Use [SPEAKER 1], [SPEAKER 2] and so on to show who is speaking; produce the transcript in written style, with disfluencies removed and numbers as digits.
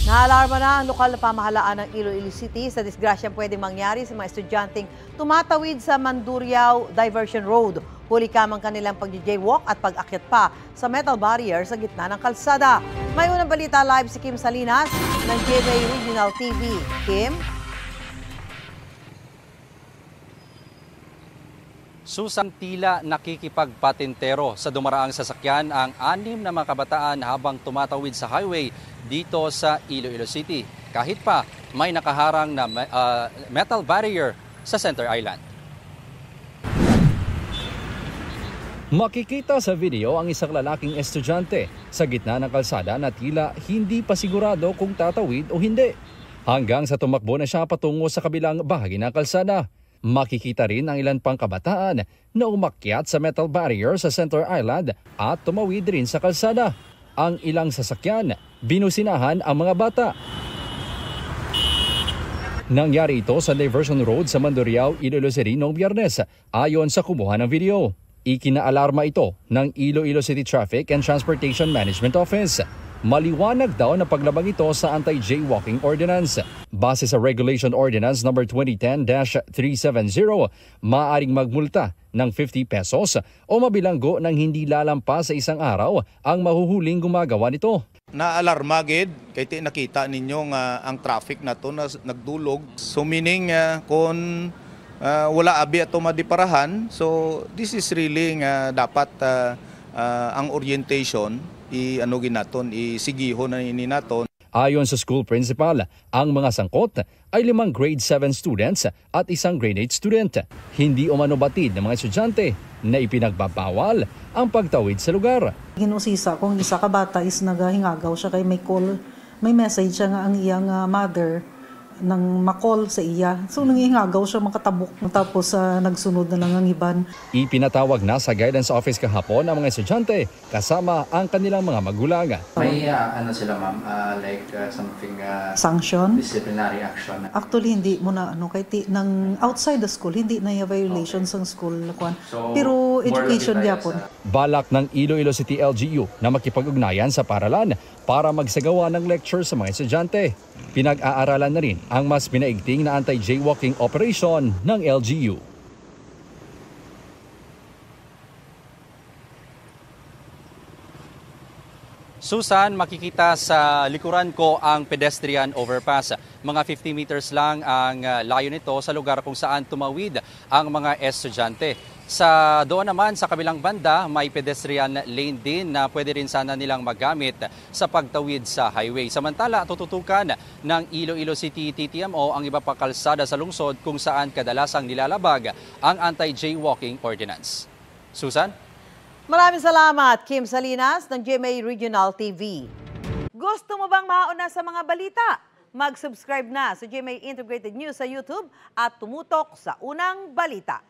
[SPEAKER 1] Naalarma na ang lokal na pamahalaan ng Iloilo City sa disgrasyang pwedeng mangyari sa mga estudyanteng tumatawid sa Mandurriao Diversion Road. Huli kamang kanilang pag-jaywalk at pag-akyat pa sa metal barrier sa gitna ng kalsada. May unang balita live si Kim Salinas ng GMA Regional TV. Kim?
[SPEAKER 2] Susang tila nakikipagpatintero sa dumaraang sasakyan ang 6 na mga kabataan habang tumatawid sa highway dito sa Iloilo City. Kahit pa may nakaharang na metal barrier sa Center Island.
[SPEAKER 3] Makikita sa video ang isang lalaking estudyante sa gitna ng kalsada na tila hindi pa sigurado kung tatawid o hindi. Hanggang sa tumakbo na siya patungo sa kabilang bahagi ng kalsada. Makikita rin ang ilan pang kabataan na umakyat sa metal barrier sa Center Island at tumawid rin sa kalsada. Ang ilang sasakyan, binusinahan ang mga bata. Nangyari ito sa Diversion Road sa Mandurriao, Iloilo City noong Biyernes, ayon sa kumuha ng video. Ikinaalarma ito ng Iloilo City Traffic and Transportation Management Office. Maliwanag daw na paglabag ito sa Anti-Jaywalking Ordinance. Base sa Regulation Ordinance No. 2010-370, maaaring magmulta ng 50 pesos o mabilanggo ng hindi lalampas sa isang araw ang mahuhuling gumagawa nito.
[SPEAKER 4] Naalarma gid kay nakita ninyo nga ang traffic na to na nagdulog. So meaning kung wala abi ato madiparahan, so this is really dapat ang orientation isigihon na ini naton.
[SPEAKER 3] Ayon sa school principal, ang mga sangkot ay 5 grade 7 students at isang grade 8 student. Hindi umano batid ng mga estudyante na ipinagbabawal ang pagtawid sa lugar.
[SPEAKER 5] Ginusisa kung isa ka bata is nagahingagaw siya kay may call, may message siya nga ang iyang mother nang makol sa iya. So nangihingagaw siya makatabok tapos nagsunod na lang ang iban.
[SPEAKER 3] Ipinatawag na sa guidance office kahapon ang mga estudyante kasama ang kanilang mga magulang.
[SPEAKER 6] May sila ma'am, something
[SPEAKER 5] sanction?
[SPEAKER 6] Disciplinary action?
[SPEAKER 5] Actually hindi mo na kay nang outside the school hindi na violations ng school kwan.
[SPEAKER 6] So,
[SPEAKER 5] pero education gyapon.
[SPEAKER 3] Balak ng Iloilo City LGU na makipag-ugnayan sa paralan para magsagawa ng lecture sa mga estudyante. Pinag-aaralan na rin ang mas pinaigting na anti-jaywalking operation ng LGU.
[SPEAKER 2] Susan, makikita sa likuran ko ang pedestrian overpass. Mga 50 meters lang ang layo nito sa lugar kung saan tumawid ang mga estudyante. Sa doon naman sa kabilang banda, may pedestrian lane din na pwede rin sana nilang magamit sa pagtawid sa highway. Samantala, tututukan ng Iloilo City TTMO ang iba pa kalsada sa lungsod kung saan kadalasang nilalabag ang anti-jaywalking ordinance. Susan?
[SPEAKER 1] Maraming salamat, Kim Salinas ng GMA Regional TV. Gusto mo bang mauna sa mga balita? Mag-subscribe na sa GMA Integrated News sa YouTube at tumutok sa unang balita.